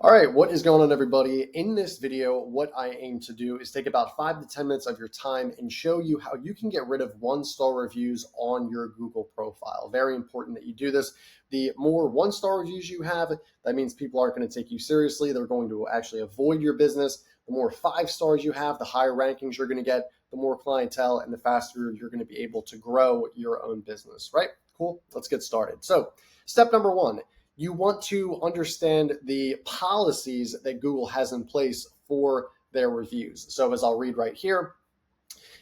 All right, what is going on, everybody? In this video, what I aim to do is take about 5 to 10 minutes of your time and show you how you can get rid of one-star reviews on your Google profile. Very important that you do this. The more one-star reviews you have, that means people aren't going to take you seriously. They're going to actually avoid your business. The more 5 stars you have, the higher rankings you're going to get, the more clientele, and the faster you're going to be able to grow your own business, right? Cool. Let's get started. So step number 1. You want to understand the policies that Google has in place for their reviews. So as I'll read right here,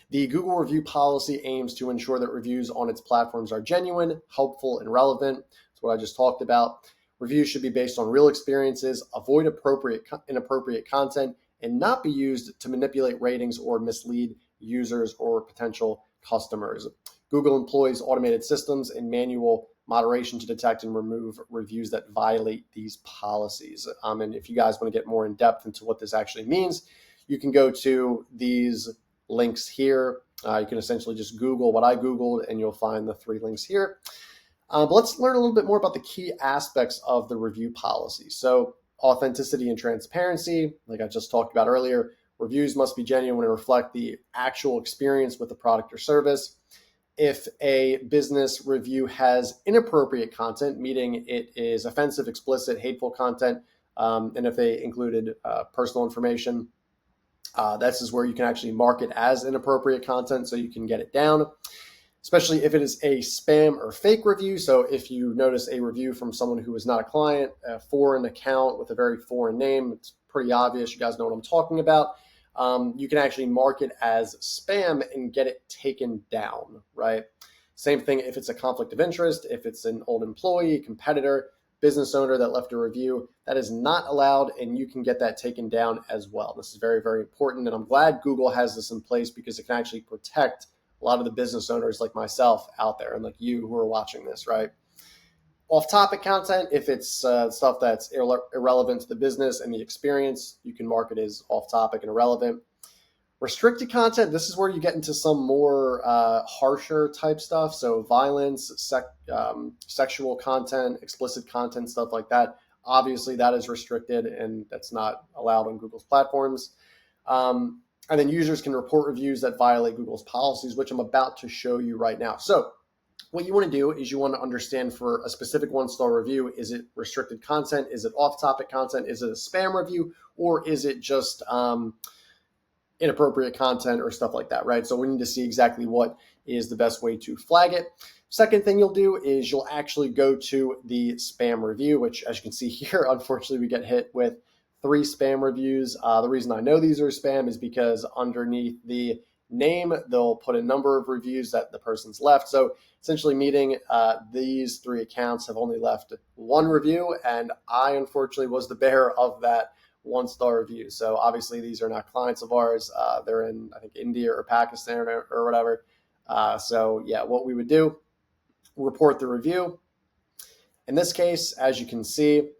the Google review policy aims to ensure that reviews on its platforms are genuine, helpful, and relevant. That's what I just talked about. Reviews should be based on real experiences, avoid inappropriate content, and not be used to manipulate ratings or mislead users or potential customers. Google employs automated systems and manual moderation to detect and remove reviews that violate these policies. And if you guys want to get more in depth into what this actually means, you can go to these links here. You can essentially just Google what I Googled and you'll find the 3 links here. But let's learn a little bit more about the key aspects of the review policy. So authenticity and transparency, like I just talked about earlier, reviews must be genuine and reflect the actual experience with the product or service. If a business review has inappropriate content, meaning it is offensive, explicit, hateful content, and if they included personal information, this is where you can actually mark it as inappropriate content so you can get it down, especially if it is a spam or fake review. So if you notice a review from someone who is not a client, a foreign account with a very foreign name, it's pretty obvious. You guys know what I'm talking about. You can actually mark it as spam and get it taken down, right? Same thing if it's a conflict of interest, if it's an old employee, competitor, business owner that left a review, that is not allowed, and you can get that taken down as well. This is very, very important, and I'm glad Google has this in place because it can actually protect a lot of the business owners like myself out there and like you who are watching this, right? Off-topic content, if it's stuff that's irrelevant to the business and the experience, you can mark it as off-topic and irrelevant. Restricted content, this is where you get into some more harsher type stuff. So violence, sexual content, explicit content, stuff like that. Obviously, that is restricted and that's not allowed on Google's platforms. And then users can report reviews that violate Google's policies, which I'm about to show you right now. So what you want to do is you want to understand for a specific 1-star review, is it restricted content? Is it off-topic content? Is it a spam review? Or is it just inappropriate content or stuff like that, right? So we need to see exactly what is the best way to flag it. Second thing you'll do is you'll actually go to the spam review, which as you can see here, unfortunately, we get hit with 3 spam reviews. The reason I know these are spam is because underneath the name, they'll put a number of reviews that the person's left. So essentially meaning these 3 accounts have only left 1 review, and I unfortunately was the bearer of that 1-star review. So obviously these are not clients of ours. They're in, I think, India or Pakistan or whatever. So yeah, what we would do, report the review. In this case, as you can see,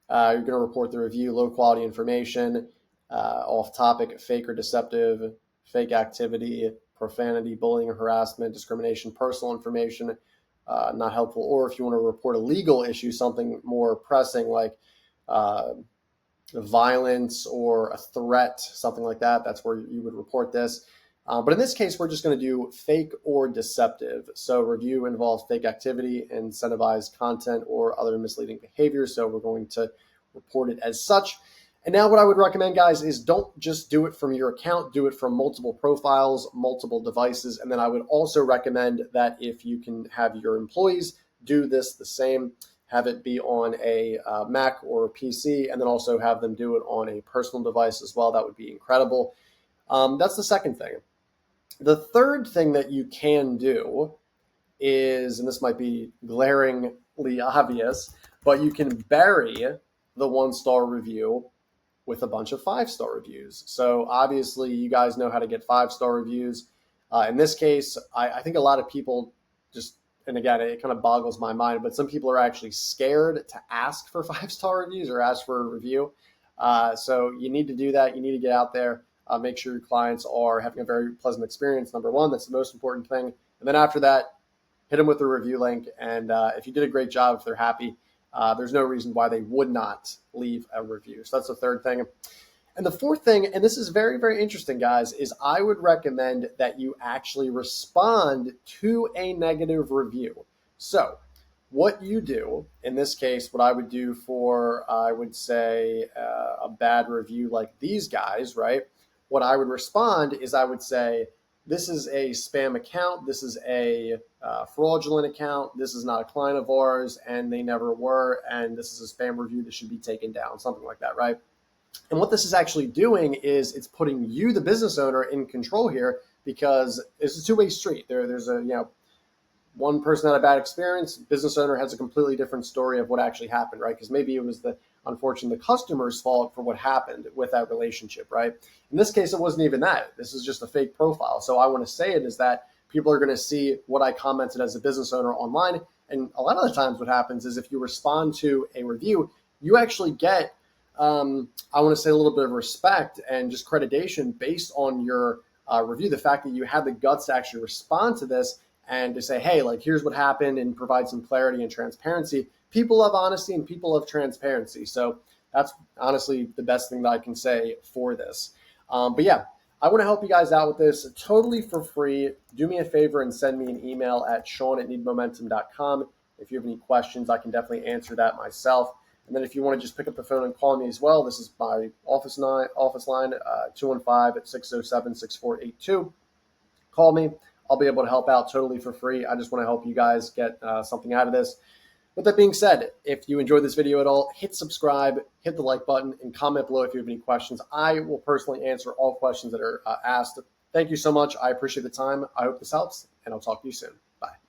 you're going to report the review, low quality information, off topic, fake or deceptive, fake activity, profanity, bullying or harassment, discrimination, personal information, not helpful. Or if you want to report a legal issue, something more pressing like violence or a threat, something like that, that's where you would report this. But in this case, we're just going to do fake or deceptive. So review involves fake activity, incentivized content, or other misleading behavior. So we're going to report it as such. And now what I would recommend, guys, is don't just do it from your account, do it from multiple profiles, multiple devices. And then I would also recommend that if you can have your employees do this the same, have it be on a Mac or a PC, and then also have them do it on a personal device as well. That would be incredible. That's the second thing. The third thing that you can do is, and this might be glaringly obvious, but you can bury the 1-star review with a bunch of 5-star reviews. So obviously you guys know how to get 5-star reviews. In this case, I think a lot of people just, and again, it kind of boggles my mind, but some people are actually scared to ask for 5-star reviews or ask for a review. So you need to do that. You need to get out there, make sure your clients are having a very pleasant experience. Number 1, that's the most important thing. And then after that, hit them with a review link. And if you did a great job, if they're happy, there's no reason why they would not leave a review. So that's the third thing. And the fourth thing, and this is very, very interesting, guys, is I would recommend that you actually respond to a negative review. So what you do, in this case, what I would do for, I would say, a bad review like these guys, right? What I would respond is I would say, this is a spam account. This is a fraudulent account. This is not a client of ours, and they never were. And this is a spam review that should be taken down, something like that, right? And what this is actually doing is it's putting you, the business owner, in control here, because it's a two-way street. There's a, one person had a bad experience, business owner has a completely different story of what actually happened, right? Because maybe it was unfortunately the customer's fault for what happened with that relationship, right? In this case, it wasn't even that. This is just a fake profile. So I want to say it is that people are going to see what I commented as a business owner online. And a lot of the times what happens is if you respond to a review, you actually get, I want to say, a little bit of respect and just accreditation based on your review. The fact that you had the guts to actually respond to this and to say, hey, like, here's what happened, and provide some clarity and transparency. People love honesty and people love transparency. So that's honestly the best thing that I can say for this. But yeah, I want to help you guys out with this totally for free. Do me a favor and send me an email at sean@needmomentum.com. If you have any questions, I can definitely answer that myself. And then if you want to just pick up the phone and call me as well, this is my office line, 215-607-6482. Call me. I'll be able to help out totally for free. I just want to help you guys get something out of this. With that being said, if you enjoyed this video at all, hit subscribe, hit the like button, and comment below if you have any questions. I will personally answer all questions that are asked. Thank you so much. I appreciate the time. I hope this helps, and I'll talk to you soon. Bye.